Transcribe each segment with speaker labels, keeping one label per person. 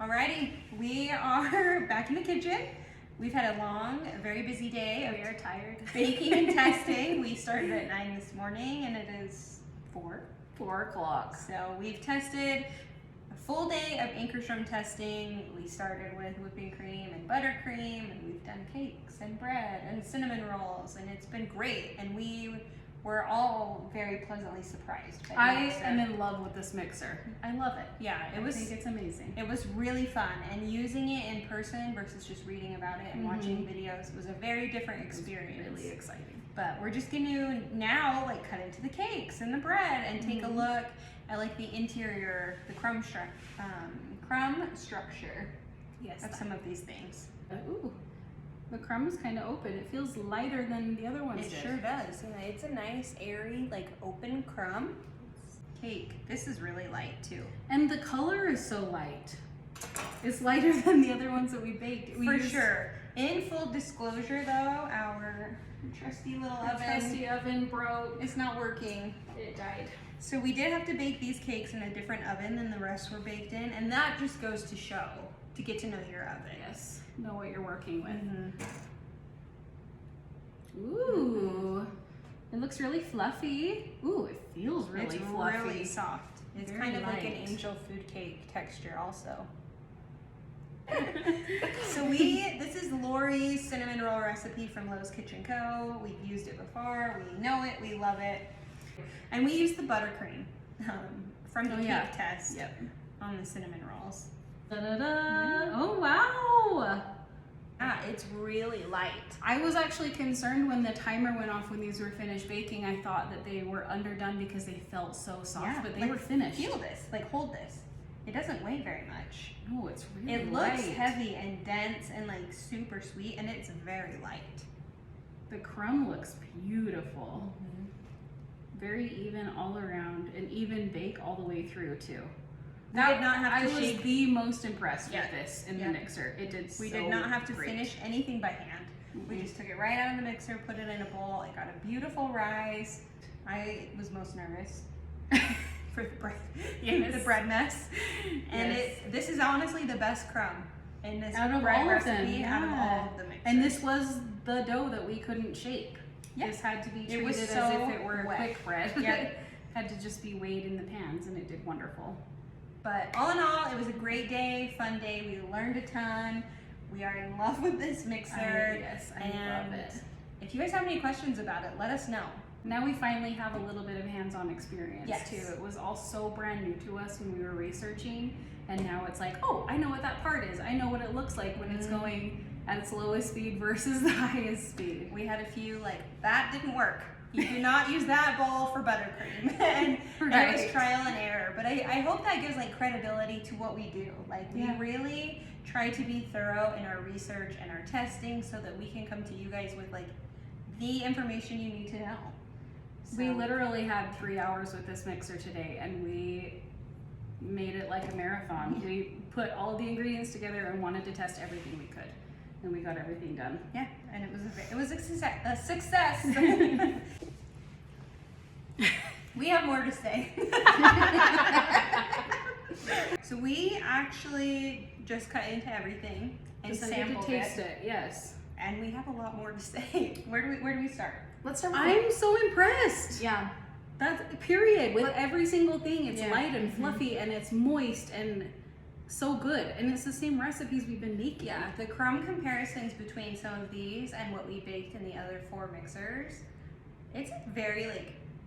Speaker 1: Alrighty, we are back in the kitchen. We've had a long, very busy day.
Speaker 2: We are tired.
Speaker 1: Baking and testing. We started at 9 this morning and it is 4.
Speaker 2: 4 o'clock.
Speaker 1: So we've tested a full day of Ankarsrum testing. We started with whipping cream and buttercream, and we've done cakes and bread and cinnamon rolls, and it's been great. And we were all very pleasantly surprised by the
Speaker 2: I
Speaker 1: mixer.
Speaker 2: am in love with this mixer. I love it.
Speaker 1: Yeah,
Speaker 2: I think it's amazing.
Speaker 1: It was really fun, and using it in person versus just reading about it and watching videos was a very different experience.
Speaker 2: Really exciting.
Speaker 1: But we're just gonna now cut into the cakes and the bread and take a look at the interior, the crumb structure
Speaker 2: Yes.
Speaker 1: of some of these things.
Speaker 2: Ooh, the crumb is kind of open. It feels lighter than the other ones
Speaker 1: It
Speaker 2: did.
Speaker 1: sure does. Yeah, it's a nice, airy, open crumb cake. This is really light too.
Speaker 2: And the color is so light. It's lighter than the other ones that we baked.
Speaker 1: For sure. In full disclosure though, our trusty little oven
Speaker 2: broke.
Speaker 1: is not working.
Speaker 2: It died.
Speaker 1: So we did have to bake these cakes in a different oven than the rest were baked in, and that just goes to show, to get to know your oven.
Speaker 2: Yes. Know what you're working with.
Speaker 1: Mm-hmm.
Speaker 2: Ooh. It looks really fluffy. Ooh, it feels really fluffy.
Speaker 1: Really soft. It's
Speaker 2: Very
Speaker 1: kind of like an
Speaker 2: light.
Speaker 1: angel food cake texture also. So this is Lori's cinnamon roll recipe from Lowe's Kitchen Co. We've used it before, we know it, we love it. And we used the buttercream from the cake test on the cinnamon rolls.
Speaker 2: Da-da-da. Oh, wow.
Speaker 1: Ah, it's really light.
Speaker 2: I was actually concerned when the timer went off when these were finished baking. I thought that they were underdone because they felt so soft, but they were finished.
Speaker 1: Feel this, hold this. It doesn't weigh very much.
Speaker 2: Oh, it's really
Speaker 1: It
Speaker 2: light.
Speaker 1: looks heavy and dense and super sweet, and it's very light.
Speaker 2: The crumb looks beautiful. Very even all around, and even bake all the way through too.
Speaker 1: We did not have to
Speaker 2: I was
Speaker 1: shake.
Speaker 2: the most impressed with this in the mixer. It did
Speaker 1: We
Speaker 2: so
Speaker 1: did not have to
Speaker 2: great.
Speaker 1: finish anything by hand. We just took it right out of the mixer, put it in a bowl. It got a beautiful rise. I was most nervous for the bread, the bread mess. And this is honestly the best crumb in this
Speaker 2: Out of
Speaker 1: bread
Speaker 2: all of
Speaker 1: recipe
Speaker 2: them,
Speaker 1: out of all of the mixers.
Speaker 2: And this was the dough that we couldn't shake.
Speaker 1: Yeah.
Speaker 2: This had to be
Speaker 1: It
Speaker 2: treated
Speaker 1: was
Speaker 2: as
Speaker 1: so
Speaker 2: if it were
Speaker 1: wet.
Speaker 2: quick bread.
Speaker 1: Yep.
Speaker 2: Had to just be weighed in the pans, and it did wonderful.
Speaker 1: But all in all, it was a great day, fun day. We learned a ton. We are in love with this mixer.
Speaker 2: Yes, I
Speaker 1: and
Speaker 2: love it.
Speaker 1: if you guys have any questions about it, let us know.
Speaker 2: Now we finally have a little bit of hands-on experience
Speaker 1: Yes.
Speaker 2: too. It was all so brand new to us when we were researching, and now it's like, oh, I know what that part is. I know what it looks like when it's going at its lowest speed versus the highest speed.
Speaker 1: We had a few that didn't work. You do not use that bowl for buttercream. and it was trial and error. But I hope that gives credibility to what we do. We really try to be thorough in our research and our testing so that we can come to you guys with the information you need to know. So,
Speaker 2: We literally had 3 hours with this mixer today, and we made it like a marathon. We put all of the ingredients together and wanted to test everything we could, and we got everything done.
Speaker 1: yeah, and it was a success. We have more to say. So we actually just cut into everything and sampled
Speaker 2: to taste it. Yes.
Speaker 1: and we have a lot more to say. Where do we start?
Speaker 3: Let's start with
Speaker 2: I'm so impressed.
Speaker 3: yeah.
Speaker 2: That's period. With every single thing, it's
Speaker 1: Yeah.
Speaker 2: light and fluffy, and it's moist and so good. And it's the same recipes we've been making.
Speaker 1: Yeah, the crumb comparisons between some of these and what we baked in the other 4 mixers, it's a very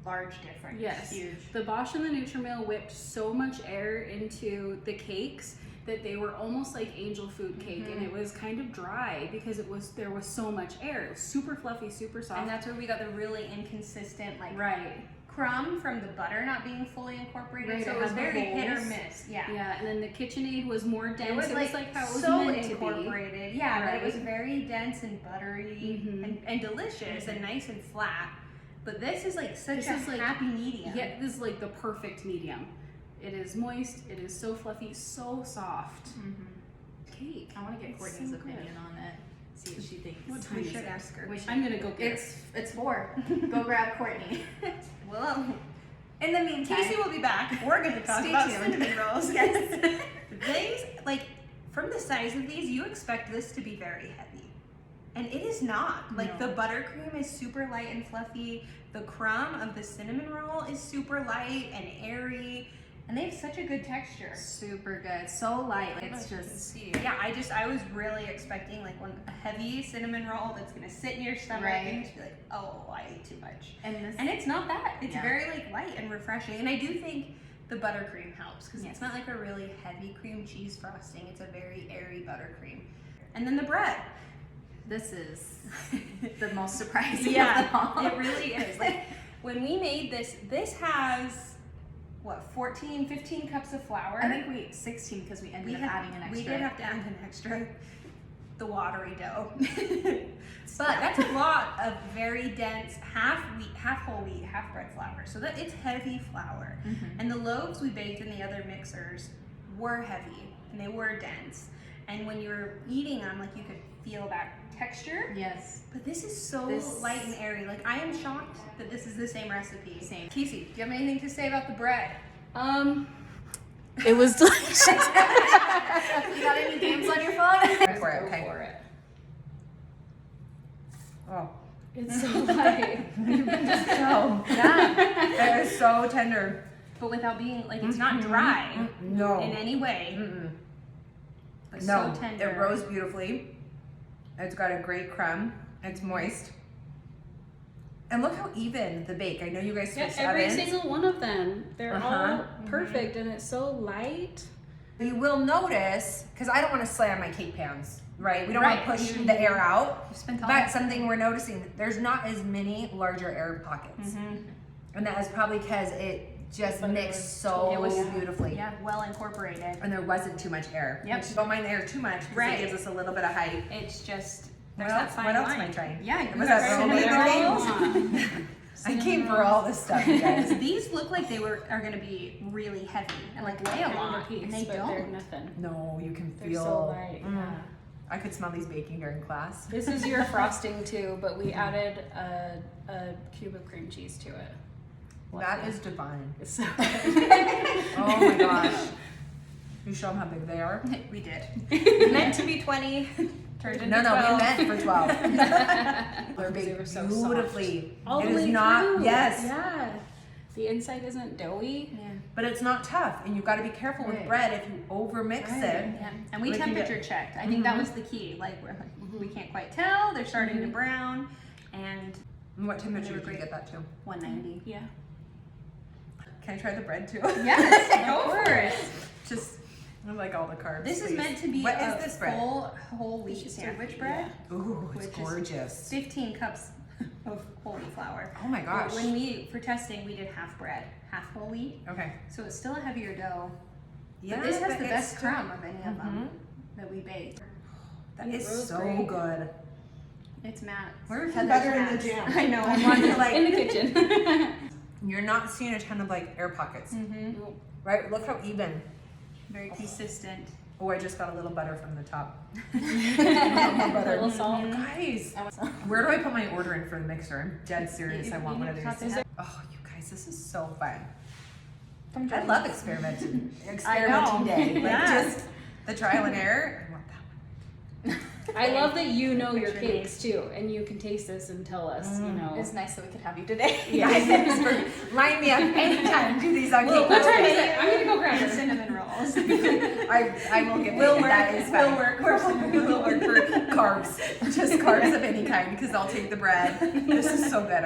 Speaker 1: large difference.
Speaker 2: Yes.
Speaker 1: Huge.
Speaker 2: The Bosch and the Nutrimil whipped so much air into the cakes that they were almost like angel food cake, and it was kind of dry because there was so much air. It was super fluffy, super soft.
Speaker 1: And that's where we got the really inconsistent
Speaker 2: right.
Speaker 1: crumb from the butter not being fully incorporated.
Speaker 2: Right,
Speaker 1: So
Speaker 2: it
Speaker 1: it was
Speaker 2: had the
Speaker 1: very hit or
Speaker 2: holes.
Speaker 1: miss. Yeah.
Speaker 2: Yeah, and then the KitchenAid was more dense.
Speaker 1: It was
Speaker 2: how it was
Speaker 1: so
Speaker 2: meant
Speaker 1: incorporated.
Speaker 2: to be.
Speaker 1: Yeah, but it
Speaker 2: Right.
Speaker 1: was very dense and buttery and delicious and nice and flat. But this is such a happy medium.
Speaker 2: Yeah, this is the perfect medium. It is moist. It is so fluffy, so soft. Cake.
Speaker 3: I want to get
Speaker 2: It's
Speaker 3: Courtney's
Speaker 2: so
Speaker 3: opinion
Speaker 2: good.
Speaker 3: on it. See what she thinks.
Speaker 2: What time
Speaker 1: We
Speaker 2: is
Speaker 1: should
Speaker 2: it?
Speaker 1: ask her.
Speaker 2: I'm gonna go get
Speaker 3: It's 4. Go grab Courtney.
Speaker 1: Well,
Speaker 3: In the meantime,
Speaker 1: Casey will be back. We're going to talk
Speaker 3: Stay
Speaker 1: about
Speaker 3: tuned.
Speaker 1: cinnamon rolls.
Speaker 3: Yes.
Speaker 1: These, size of these, you expect this to be very heavy. And it is not. Like the buttercream is super light and fluffy. The crumb of the cinnamon roll is super light and airy. And they have such a good texture.
Speaker 3: Super good. So light. It's just.
Speaker 1: Yeah, I was really expecting like a heavy cinnamon roll that's gonna sit in your stomach and just be like, oh, I ate too much. And it's not that. It's very like light and refreshing. And I do think the buttercream helps because it's not like a really heavy cream cheese frosting. It's a very airy buttercream. And then the bread.
Speaker 3: This is the most surprising
Speaker 1: of
Speaker 3: them all.
Speaker 1: It really is. Like when we made this has what, 14, 15 cups of flour?
Speaker 3: I think 16 because we ended up adding an extra.
Speaker 1: We did have to add an extra, the watery dough. But that's a lot of very dense, half whole wheat, half bread flour. So that it's heavy flour. And the loaves we baked in the other mixers were heavy and they were dense. And when you were eating them, like you could feel that texture.
Speaker 3: Yes.
Speaker 1: But this is so light and airy. Like I am shocked that this is the same recipe.
Speaker 3: Same.
Speaker 1: Casey, do you have anything to say about the bread?
Speaker 2: It was delicious.
Speaker 3: You got any games on your phone?
Speaker 4: Go for it. Oh.
Speaker 2: It's so light.
Speaker 4: It is so tender.
Speaker 1: But without being like it's not dry
Speaker 4: No.
Speaker 1: in any way. But
Speaker 4: No,
Speaker 1: so tender.
Speaker 4: it rose beautifully. It's got a great crumb. It's moist. And look how even the bake. I know you guys switched
Speaker 2: every
Speaker 4: ovens.
Speaker 2: single one of them. They're all perfect and it's so light.
Speaker 4: You will notice, because I don't want to slam my cake pans, right? We don't want to push the air out. But something we're noticing, there's not as many larger air pockets. And that is probably because it just mixed so beautifully.
Speaker 1: Yeah, well incorporated.
Speaker 4: And there wasn't too much air.
Speaker 1: Yep.
Speaker 4: Don't mind the air too much because it gives us a little bit of height.
Speaker 1: It's just
Speaker 4: What else am I trying?
Speaker 1: Yeah,
Speaker 4: Was that
Speaker 1: cinnamon
Speaker 4: the
Speaker 1: rolls.
Speaker 4: I came for all this stuff, you guys.
Speaker 1: These look like they are going to be really heavy and like weigh a lot, and they
Speaker 2: They're
Speaker 1: don't.
Speaker 2: nothing.
Speaker 4: No, you can
Speaker 2: They're
Speaker 4: feel.
Speaker 2: so light.
Speaker 4: I could smell these baking during class.
Speaker 2: This is your frosting too, but we added a cube of cream cheese to it.
Speaker 4: That is divine.
Speaker 2: It's so
Speaker 4: Oh my gosh. You show them how big they are?
Speaker 1: We did. Meant to be 20. Turned into 12.
Speaker 4: We meant for 12. They're
Speaker 2: They
Speaker 4: baked
Speaker 2: were so
Speaker 4: beautifully.
Speaker 2: all
Speaker 4: It
Speaker 2: the
Speaker 4: is
Speaker 2: way
Speaker 4: not,
Speaker 2: through.
Speaker 4: yes.
Speaker 2: Yeah. The inside isn't doughy.
Speaker 1: Yeah.
Speaker 4: But it's not tough. And you've got to be careful with bread if you over mix it.
Speaker 1: Yeah. And we
Speaker 4: Like you
Speaker 1: temperature checked. I think that was the key. Like we're like we can't quite tell. They're starting to brown, and
Speaker 4: And what temperature did you get that to?
Speaker 1: 190.
Speaker 2: Yeah.
Speaker 4: Can I try the bread too?
Speaker 1: Yes, go for it.
Speaker 4: Just, I like all the carbs.
Speaker 1: This is
Speaker 4: please.
Speaker 1: meant to be
Speaker 4: What
Speaker 1: a
Speaker 4: is this bread?
Speaker 1: full whole wheat sandwich bread.
Speaker 4: Ooh, it's
Speaker 1: which is
Speaker 4: gorgeous.
Speaker 1: 15 cups of whole wheat flour.
Speaker 4: Oh my
Speaker 1: But
Speaker 4: gosh.
Speaker 1: when for testing, we did half bread, half whole wheat.
Speaker 4: Okay.
Speaker 1: So it's still a heavier dough.
Speaker 4: Yeah,
Speaker 1: But this has
Speaker 4: but
Speaker 1: the
Speaker 4: it's
Speaker 1: best
Speaker 4: still-
Speaker 1: crumb of any of them that we baked.
Speaker 4: That
Speaker 2: It
Speaker 4: is
Speaker 2: rose
Speaker 4: so
Speaker 2: great.
Speaker 4: good.
Speaker 1: It's Matt.
Speaker 4: Where's the
Speaker 1: Heather's
Speaker 4: butter in
Speaker 1: Matt's.
Speaker 4: the jam?
Speaker 1: I know.
Speaker 4: I want to like.
Speaker 2: In the kitchen.
Speaker 4: You're not seeing a ton of like air pockets, right? Look how even.
Speaker 1: Very consistent.
Speaker 4: Oh, I just got a little butter from the top.
Speaker 2: A little salt.
Speaker 4: Guys, where do I put my order in for the mixer? I'm dead serious. I want one of these. Oh, you guys, this is so fun. I love experimenting day. Like
Speaker 1: Yeah.
Speaker 4: just the trial and error. I want that one.
Speaker 2: I love that you know your cakes too, and you can taste this and tell us, you know.
Speaker 3: It's nice that we could have you today.
Speaker 4: Line me up anytime. Do these on
Speaker 2: Well,
Speaker 4: cake.
Speaker 2: what time is it? I'm gonna go grab
Speaker 1: The
Speaker 2: it.
Speaker 1: cinnamon rolls.
Speaker 4: I will get
Speaker 1: Will
Speaker 4: paid.
Speaker 1: work.
Speaker 4: That is fine.
Speaker 1: Will work.
Speaker 4: Will work for carbs. Just carbs of any kind because I'll take the bread. This is so good.